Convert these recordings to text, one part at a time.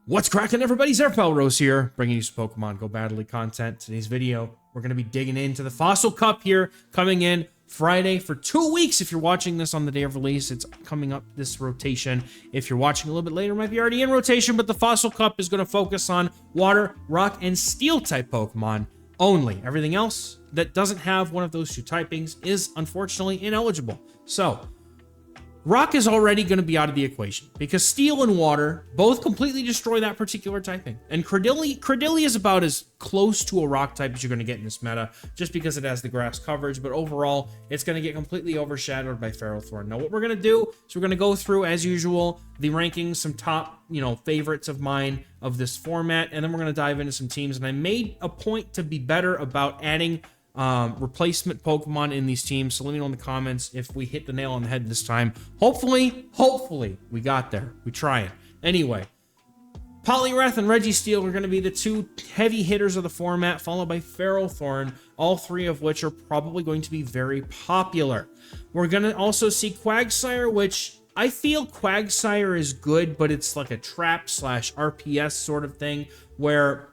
What's cracking, everybody? XehrFelrose here, bringing you some Pokemon GO Battle League content. Today's video, we're going to be digging into the Fossil Cup here, coming in Friday for 2 weeks. If you're watching this on the day of release, it's coming up this rotation. If you're watching a little bit later, it might be already in rotation, but the Fossil Cup is going to focus on Water, Rock, and Steel type Pokemon only. Everything else that doesn't have one of those two typings is unfortunately ineligible. So, Rock is already going to be out of the equation because Steel and Water both completely destroy that particular typing. And Cradily is about as close to a Rock type as you're going to get in this meta just because it has the grass coverage, but overall, it's going to get completely overshadowed by Ferrothorn. Now, what we're going to do is we're going to go through, as usual, the rankings, some top, favorites of mine of this format, and then we're going to dive into some teams. And I made a point to be better about adding replacement Pokemon in these teams, so let me know in the comments if we hit the nail on the head this time. Hopefully we got there. We try it. Anyway, Poliwrath and Registeel are going to be the two heavy hitters of the format, followed by Ferrothorn, all three of which are probably going to be very popular. We're going to also see Quagsire, which I feel Quagsire is good, but it's like a trap / RPS sort of thing, where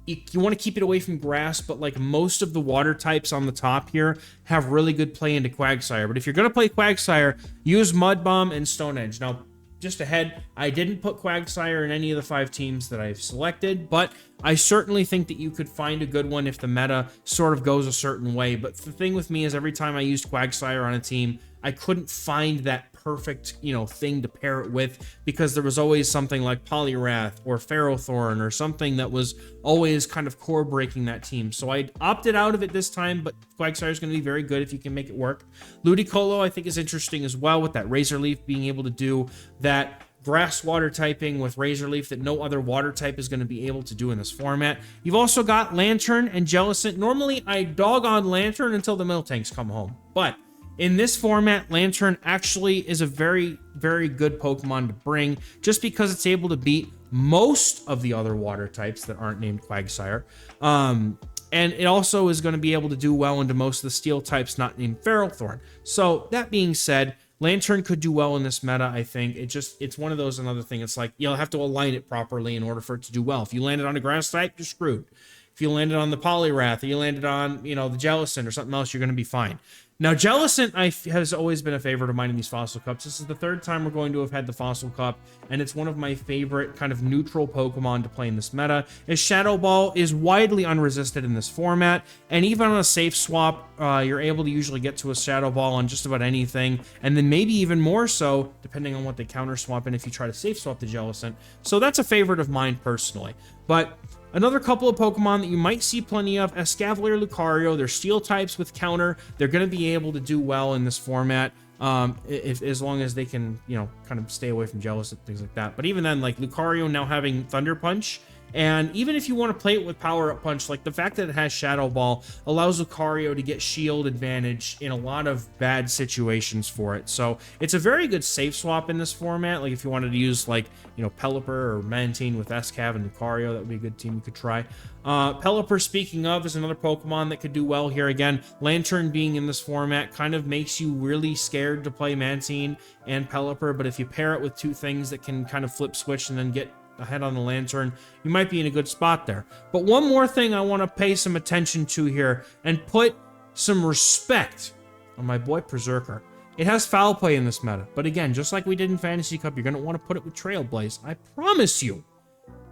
you want to keep it away from grass, but like most of the water types on the top here have really good play into Quagsire. But if you're going to play Quagsire, use Mud Bomb and Stone Edge. Now, just ahead, I didn't put Quagsire in any of the 5 teams that I've selected, but I certainly think that you could find a good one if the meta sort of goes a certain way. But the thing with me is every time I used Quagsire on a team, I couldn't find that perfect, thing to pair it with because there was always something like Poliwrath or Ferrothorn or something that was always kind of core breaking that team. So I opted out of it this time, but Quagsire is going to be very good if you can make it work. Ludy Colo I think is interesting as well with that Razor Leaf being able to do that grass water typing with Razor Leaf that no other water type is going to be able to do in this format. You've also got Lantern and Jellicent. Normally I dog on Lantern until the Miltanks come home, but in this format, Lantern actually is a very, very good Pokemon to bring just because it's able to beat most of the other water types that aren't named Quagsire. And it also is going to be able to do well into most of the steel types not named Ferrothorn. So that being said, Lantern could do well in this meta, I think. It's one of those, another thing. It's like, you'll have to align it properly in order for it to do well. If you landed on a grass type, you're screwed. If you landed on the Poliwrath or you landed on, the Jellicent or something else, you're going to be fine. Now, Jellicent has always been a favorite of mine in these Fossil Cups. This is the 3rd time we're going to have had the Fossil Cup, and it's one of my favorite kind of neutral Pokemon to play in this meta. As Shadow Ball is widely unresisted in this format, and even on a safe swap, you're able to usually get to a Shadow Ball on just about anything, and then maybe even more so, depending on what they counter swap in if you try to safe swap the Jellicent. So that's a favorite of mine personally. But another couple of Pokemon that you might see plenty of, Escavalier, Lucario. They're steel types with counter. They're going to be able to do well in this format as long as they can, kind of stay away from Jellicent, things like that. But even then, like Lucario now having Thunder Punch, and even if you want to play it with Power Up Punch, like the fact that it has Shadow Ball allows Lucario to get shield advantage in a lot of bad situations for it. So it's a very good safe swap in this format. Like if you wanted to use like, Pelipper or Mantine with Escav and Lucario, that would be a good team you could try. Pelipper, speaking of, is another Pokemon that could do well here. Again, Lantern being in this format kind of makes you really scared to play Mantine and Pelipper, but if you pair it with 2 things that can kind of flip switch and then get ahead on the Lantern, you might be in a good spot there. But one more thing I want to pay some attention to here and put some respect on my boy Berserker. It has foul play in this meta, but again, just like we did in Fantasy Cup, you're going to want to put it with Trailblaze. I promise you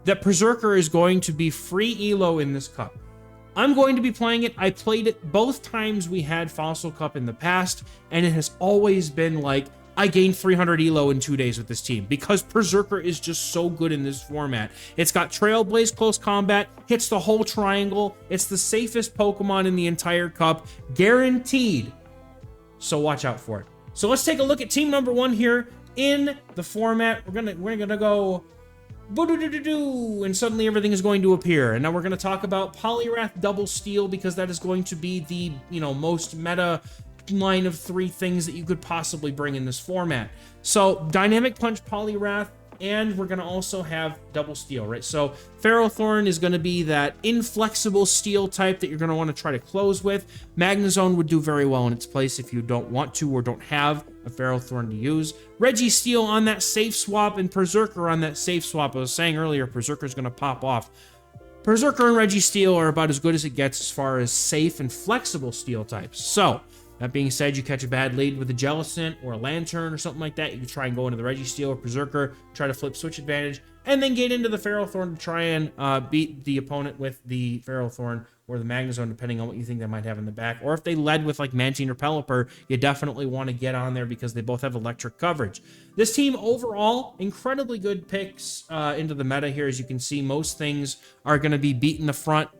that Berserker is going to be free elo in this cup. I'm going to be playing it. I played it both times we had Fossil Cup in the past, and it has always been like, I gained 300 elo in 2 days with this team because Berserker is just so good in this format. It's got Trailblaze close combat, hits the whole triangle. It's the safest Pokemon in the entire cup, guaranteed. So watch out for it. So let's take a look at team number 1 here in the format. We're gonna go boo-doo-doo-doo-doo, and suddenly everything is going to appear. And now we're going to talk about Poliwrath Double Steel because that is going to be the, most meta line of 3 things that you could possibly bring in this format. So Dynamic Punch Poliwrath and we're going to also have double steel, right? So Ferrothorn is going to be that inflexible steel type that you're going to want to try to close with. Magnezone would do very well in its place if you don't want to or don't have a Ferrothorn to use. Registeel on that safe swap, and Berserker on that safe swap. I was saying earlier, Berserker's going to pop off. Berserker and Registeel are about as good as it gets as far as safe and flexible steel types. So, that being said, you catch a bad lead with a Jellicent or a Lantern or something like that, you can try and go into the Registeel or Berserker, try to flip switch advantage, and then get into the Ferrothorn to try and beat the opponent with the Ferrothorn or the Magnezone, depending on what you think they might have in the back. Or if they led with like Mantine or Pelipper, you definitely want to get on there because they both have electric coverage. This team overall, incredibly good picks into the meta here. As you can see, most things are going to be beat in the front,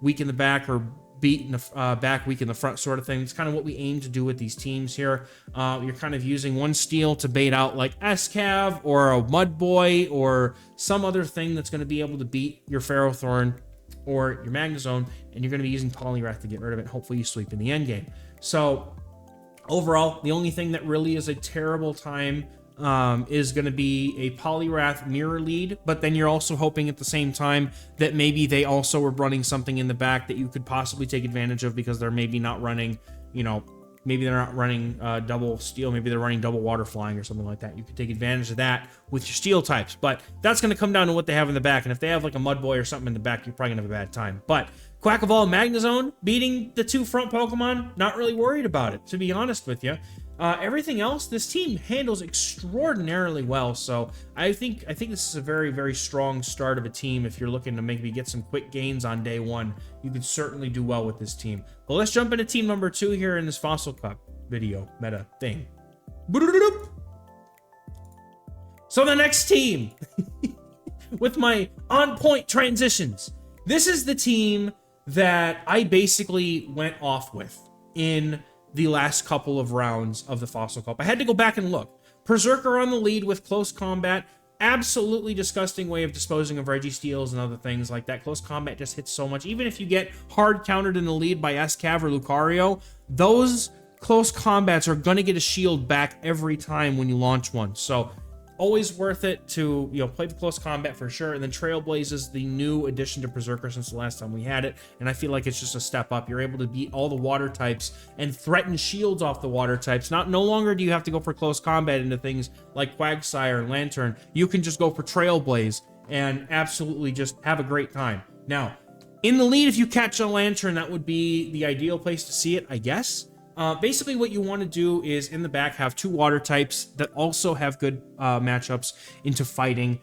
weak in the back, or beat in the back, weak in the front sort of thing. It's kind of what we aim to do with these teams here. You're kind of using one steel to bait out like S-Cav or a Mudboy or some other thing that's going to be able to beat your Ferrothorn or your Magnezone, and you're going to be using Poliwrath to get rid of it. Hopefully you sweep in the end game. So overall, the only thing that really is a terrible time is going to be a Poliwrath mirror lead, but then you're also hoping at the same time that maybe they also were running something in the back that you could possibly take advantage of because they're maybe not running, you know, maybe they're not running double steel, maybe they're running double water flying or something like that. You could take advantage of that with your steel types, but that's going to come down to what they have in the back, and if they have like a Mudboy or something in the back, you're probably going to have a bad time. But Quackleval, Magnezone, beating the two front Pokemon, not really worried about it, to be honest with you. Everything else, this team handles extraordinarily well, so I think this is a very, very strong start of a team. If you're looking to maybe get some quick gains on day one, you could certainly do well with this team. But let's jump into team number 2 here in this Fossil Cup video meta thing. So the next team, with my on-point transitions, this is the team that I basically went off with in the last couple of rounds of the Fossil Cup. I had to go back and look. Berserker on the lead with close combat. Absolutely disgusting way of disposing of Registeels and other things like that. Close combat just hits so much. Even if you get hard countered in the lead by S-Cav or Lucario, those close combats are going to get a shield back every time when you launch one. So always worth it to, you know, play the close combat for sure. And then Trailblaze is the new addition to Berserker since the last time we had it, and I feel like it's just a step up. You're able to beat all the water types and threaten shields off the water types. No longer do you have to go for close combat into things like Quagsire and Lantern. You can just go for Trailblaze and absolutely just have a great time. Now, in the lead, if you catch a Lantern, that would be the ideal place to see it, I guess. Basically, what you want to do is in the back have two water types that also have good matchups into fighting,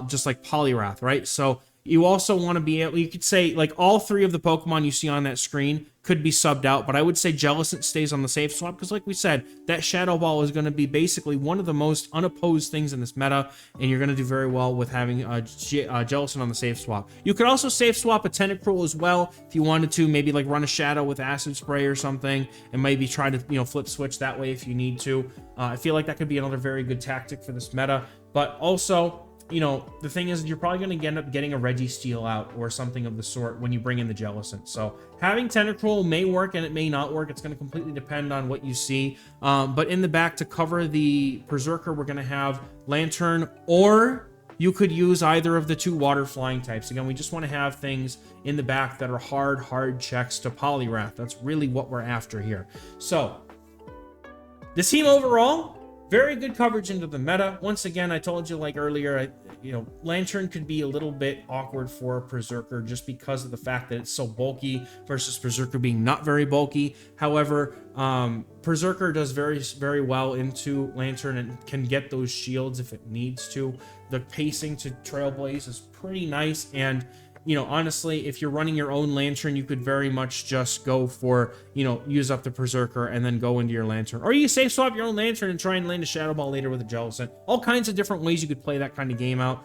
just like Poliwrath, right? So you also want to be able, you could say like all three of the Pokemon you see on that screen could be subbed out, but I would say Jellicent stays on the safe swap because like we said, that Shadow Ball is going to be basically one of the most unopposed things in this meta, and you're going to do very well with having Jellicent on the safe swap. You could also safe swap a Tentacruel as well if you wanted to, maybe like run a Shadow with Acid Spray or something, and maybe try to, you know, flip switch that way if you need to. I feel like that could be another very good tactic for this meta, but also, you know, the thing is you're probably going to end up getting a Registeel out or something of the sort when you bring in the Jellicent. So having Tentacruel may work and it may not work. It's going to completely depend on what you see. But in the back to cover the Berserker, we're going to have Lantern, or you could use either of the two water flying types. Again, we just want to have things in the back that are hard checks to Poliwrath. That's really what we're after here. So the team overall, very good coverage into the meta. Once again, I told you like earlier, you know, Lantern could be a little bit awkward for Berserker just because of the fact that it's so bulky versus Berserker being not very bulky. However, Berserker does very well into Lantern and can get those shields if it needs to. The pacing to Trailblaze is pretty nice, and you know, honestly, if you're running your own Lantern, you could very much just go for, you know, use up the Berserker and then go into your Lantern. Or you safe swap your own Lantern and try and land a Shadow Ball later with a Jellicent. All kinds of different ways you could play that kind of game out.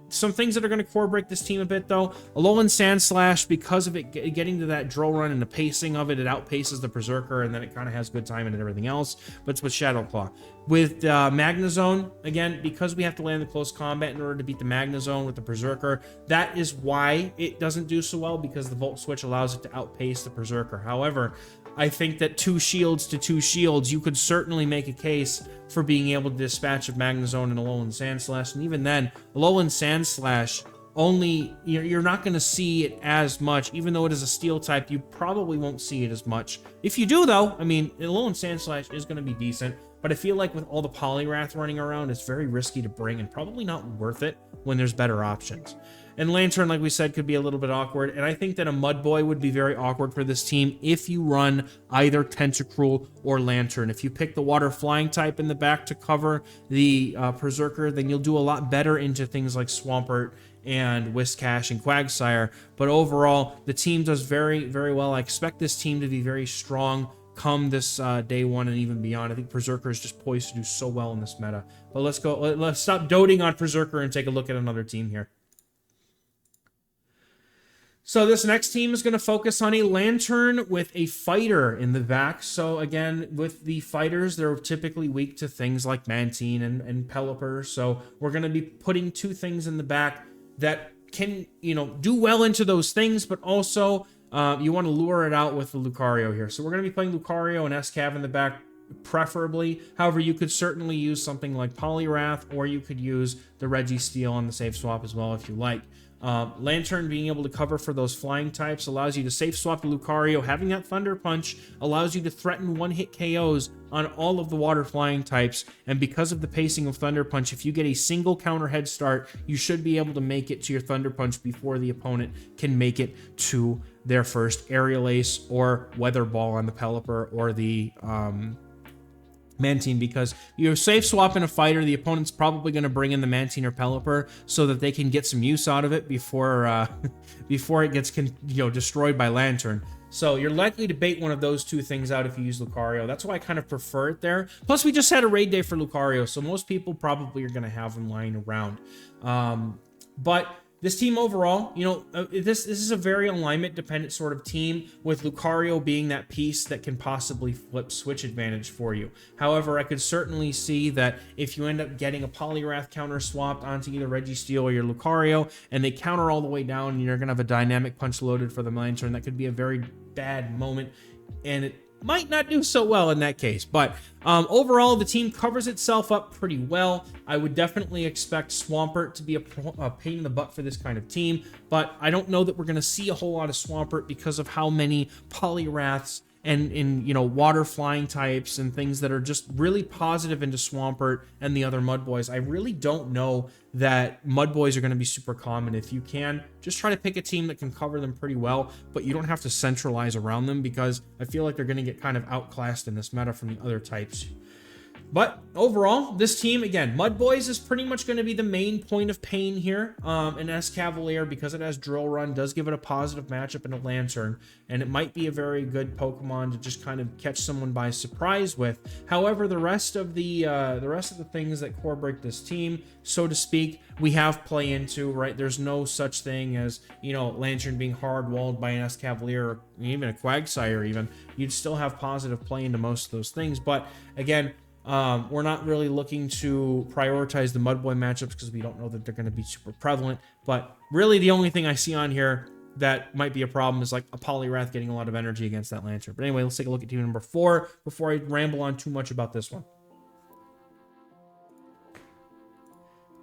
Some things that are going to core break this team a bit, though. Alolan Sandslash, because of it getting to that drill run and the pacing of it, it outpaces the Berserker, and then it kind of has good timing and everything else. But it's with Shadow Claw. With Magnezone, again, because we have to land the close combat in order to beat the Magnezone with the Berserker, that is why it doesn't do so well, because the Volt Switch allows it to outpace the Berserker. However, I think that 2 shields to 2 shields, you could certainly make a case for being able to dispatch a Magnezone and a Alolan Sandslash. And even then, Alolan Sandslash, only you're not going to see it as much. Even though it is a steel type, you probably won't see it as much. If you do, though, I mean, Alolan Sandslash is going to be decent. But I feel like with all the Poliwrath running around, it's very risky to bring and probably not worth it when there's better options. And Lantern, like we said, could be a little bit awkward. And I think that a Mudboy would be very awkward for this team if you run either Tentacruel or Lantern. If you pick the Water Flying type in the back to cover the Berserker, then you'll do a lot better into things like Swampert and Whiscash and Quagsire. But overall, the team does very, very well. I expect this team to be very strong come this day 1 and even beyond. I think Berserker is just poised to do so well in this meta. But let's stop doting on Berserker and take a look at another team here. So this next team is going to focus on a Lantern with a fighter in the back. So again, with the fighters, they're typically weak to things like Mantine and Pelipper. So we're going to be putting 2 things in the back that can, do well into those things, but also you want to lure it out with the Lucario here. So we're going to be playing Lucario and Escav in the back, preferably. However, you could certainly use something like Poliwrath, or you could use the Registeel on the safe swap as well if you like. Lantern being able to cover for those flying types allows you to safe swap the Lucario. Having that Thunder Punch allows you to threaten one-hit KOs on all of the water flying types. And because of the pacing of Thunder Punch, if you get a single counter head start, you should be able to make it to your Thunder Punch before the opponent can make it to their first Aerial Ace or Weather Ball on the Pelipper or the Mantine, because you're safe swapping a fighter, the opponent's probably going to bring in the Mantine or Pelipper so that they can get some use out of it before before it gets destroyed by Lantern. So you're likely to bait one of those 2 things out if you use Lucario. That's why I kind of prefer it there. Plus, we just had a raid day for Lucario, so most people probably are going to have him lying around. But this team overall, this is a very alignment-dependent sort of team, with Lucario being that piece that can possibly flip switch advantage for you. However, I could certainly see that if you end up getting a Poliwrath counter swapped onto either Registeel or your Lucario, and they counter all the way down, and you're going to have a Dynamic Punch loaded for the Lantern, that could be a very bad moment, and it might not do so well in that case. But overall, the team covers itself up pretty well. I would definitely expect Swampert to be a pain in the butt for this kind of team, but I don't know that we're going to see a whole lot of Swampert because of how many Poliwraths and water flying types and things that are just really positive into Swampert and the other Mudboys. I really don't know that Mudboys are going to be super common. If you can, just try to pick a team that can cover them pretty well, but you don't have to centralize around them, because I feel like they're going to get kind of outclassed in this meta from the other types. But overall, this team, again, Mudboys is pretty much going to be the main point of pain here. And Escavalier, because it has Drill Run, does give it a positive matchup in a Lantern, and it might be a very good Pokemon to just kind of catch someone by surprise with. However, the rest of the things that core break this team, so to speak, we have play into, right? There's no such thing as, Lantern being hard-walled by an Escavalier or even a Quagsire even. You'd still have positive play into most of those things. But again, we're not really looking to prioritize the Mudboy matchups because we don't know that they're going to be super prevalent. But really, the only thing I see on here that might be a problem is like a Poliwrath getting a lot of energy against that Lantern. But anyway, let's take a look at team number 4 before I ramble on too much about this one.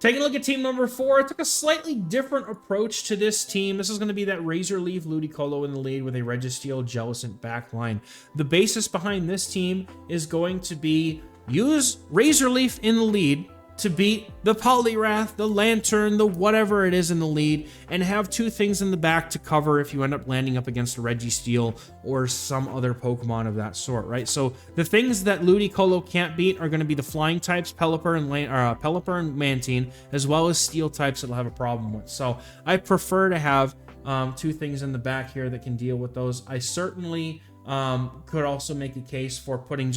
Taking a look at team number 4, I took a slightly different approach to this team. This is going to be that Razor Leaf Ludy Colo in the lead with a Registeel Jellicent backline. The basis behind this team is going to be use Razor Leaf in the lead to beat the Poliwrath, the Lantern, the whatever it is in the lead, and have 2 things in the back to cover if you end up landing up against a Registeel or some other Pokemon of that sort, right? So the things that Ludy Colo can't beat are going to be the flying types, Pelipper and Mantine, as well as steel types that will have a problem with. So I prefer to have 2 things in the back here that can deal with those. I certainly could also make a case for putting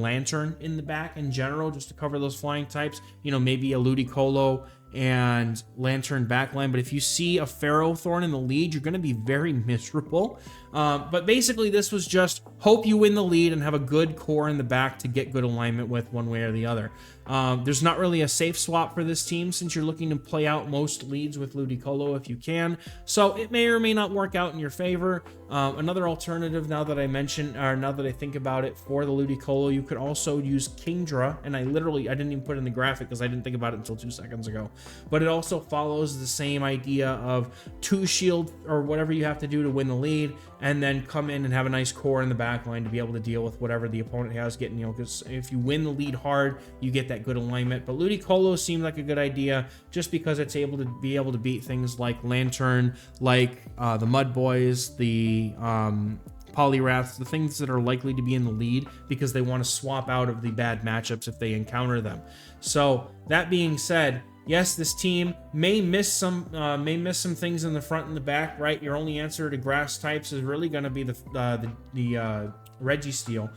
Lantern in the back in general, just to cover those flying types. Maybe a Ludy Colo and Lantern backline. But if you see a Ferrothorn in the lead, you're going to be very miserable. But basically, this was just hope you win the lead and have a good core in the back to get good alignment with one way or the other. There's not really a safe swap for this team since you're looking to play out most leads with Ludy Colo if you can. So it may or may not work out in your favor. Another alternative, now that I mention, or now that I think about it, for the Ludy Colo, you could also use Kingdra, and I didn't even put in the graphic because I didn't think about it until 2 seconds ago. But it also follows the same idea of 2 shield or whatever you have to do to win the lead, and then come in and have a nice core in the back line to be able to deal with whatever the opponent has getting, because if you win the lead hard, you get that good alignment. But Ludy Colo seemed like a good idea just because it's able to beat things like Lantern, like the Mud Boys, the Poliwraths, the things that are likely to be in the lead because they want to swap out of the bad matchups if they encounter them. So that being said, yes, this team may miss some things in the front and the back, right? Your only answer to grass types is really going to be the Registeel.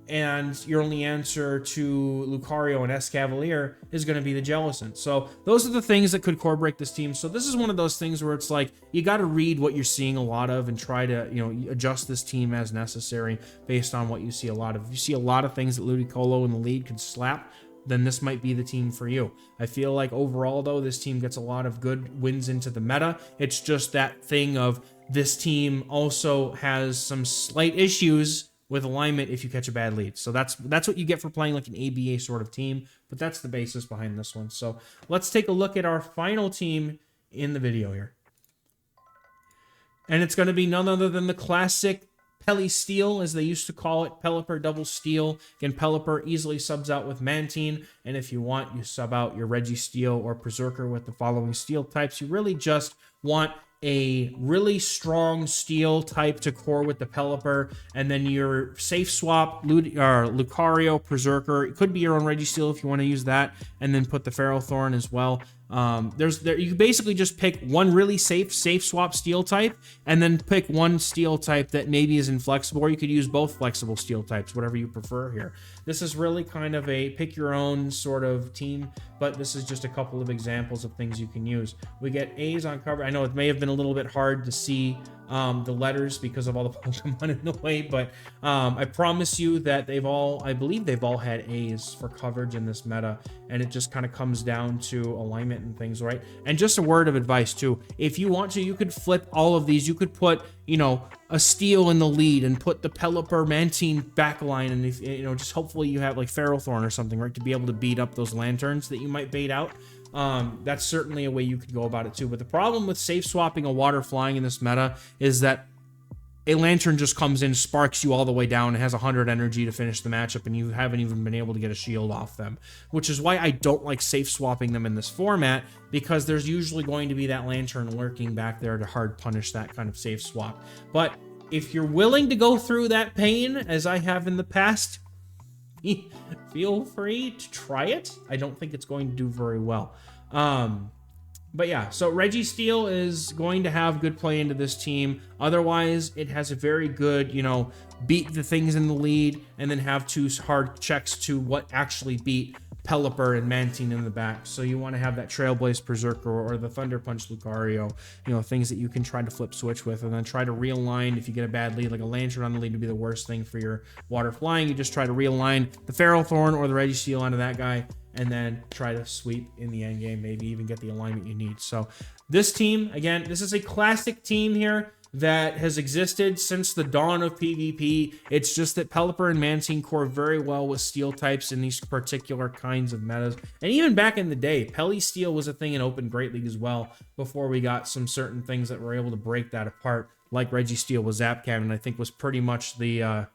And your only answer to Lucario and Escavalier is going to be the Jellicent. So those are the things that could core break this team. So this is one of those things where it's like, you got to read what you're seeing a lot of and try to, adjust this team as necessary based on what you see a lot of. If you see a lot of things that Ludy Colo in the lead could slap, then this might be the team for you. I feel like overall, though, this team gets a lot of good wins into the meta. It's just that thing of this team also has some slight issues with alignment if you catch a bad lead. So that's what you get for playing like an ABA sort of team, but that's the basis behind this one. So let's take a look at our final team in the video here. And it's going to be none other than the classic Pelisteel, as they used to call it, Pelipper Double Steel. Again, Pelipper easily subs out with Mantine, and if you want, you sub out your Registeel or Berserker with the following steel types. You really just want a really strong steel type to core with the Pelipper, and then your safe swap Lucario, Berserker. It could be your own Registeel if you want to use that, and then put the Ferrothorn as well. You can basically just pick one really safe swap steel type, and then pick one steel type that maybe is inflexible, or you could use both flexible steel types, whatever you prefer here. This is really kind of a pick your own sort of team, but this is just a couple of examples of things you can use. We get A's on cover. I know it may have been a little bit hard to see the letters because of all the Pokemon in the way, but I promise you that I believe they've all had A's for coverage in this meta, and it just kind of comes down to alignment and things, right? And just a word of advice too, if you want to, you could flip all of these. You could put, a Steel in the lead and put the Pelipper Mantine backline, and if just hopefully you have like Ferrothorn or something, right, to be able to beat up those Lanterns that you might bait out. That's certainly a way you could go about it too. But the problem with safe swapping a water flying in this meta is that a Lantern just comes in, sparks you all the way down, and has 100 energy to finish the matchup, and you haven't even been able to get a shield off them, which is why I don't like safe swapping them in this format, because there's usually going to be that Lantern lurking back there to hard punish that kind of safe swap. But if you're willing to go through that pain, as I have in the past, feel free to try it. I don't think it's going to do very well. But yeah, so Registeel is going to have good play into this team. Otherwise, it has a very good, beat the things in the lead and then have 2 hard checks to what actually beat Pelipper and Mantine in the back. So you want to have that Trailblaze Berserker or the Thunder Punch Lucario, things that you can try to flip switch with, and then try to realign if you get a bad lead. Like a Lantern on the lead would be the worst thing for your water flying. You just try to realign the Ferrothorn or the Registeel onto that guy, and then try to sweep in the end game, maybe even get the alignment you need. So this team, again, this is a classic team here that has existed since the dawn of PvP. It's just that Pelipper and Mantine core very well with steel types in these particular kinds of metas. And even back in the day, Pelisteel was a thing in Open Great League as well, before we got some certain things that were able to break that apart, like Registeel with Zap Cannon. I think was pretty much the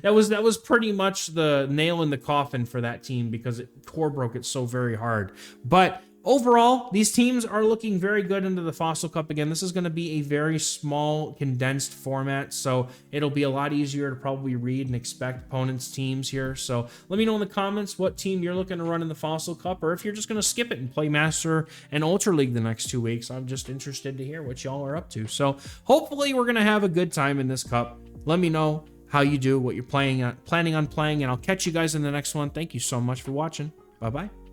that was pretty much the nail in the coffin for that team, because it core broke it so very hard. But overall, these teams are looking very good into the Fossil Cup. Again, this is going to be a very small, condensed format, so it'll be a lot easier to probably read and expect opponents' teams here. So let me know in the comments what team you're looking to run in the Fossil Cup, or if you're just going to skip it and play Master and Ultra League the next 2 weeks. I'm just interested to hear what y'all are up to. So hopefully we're going to have a good time in this cup. Let me know how you do, what you're planning on playing, and I'll catch you guys in the next one. Thank you so much for watching. Bye-bye.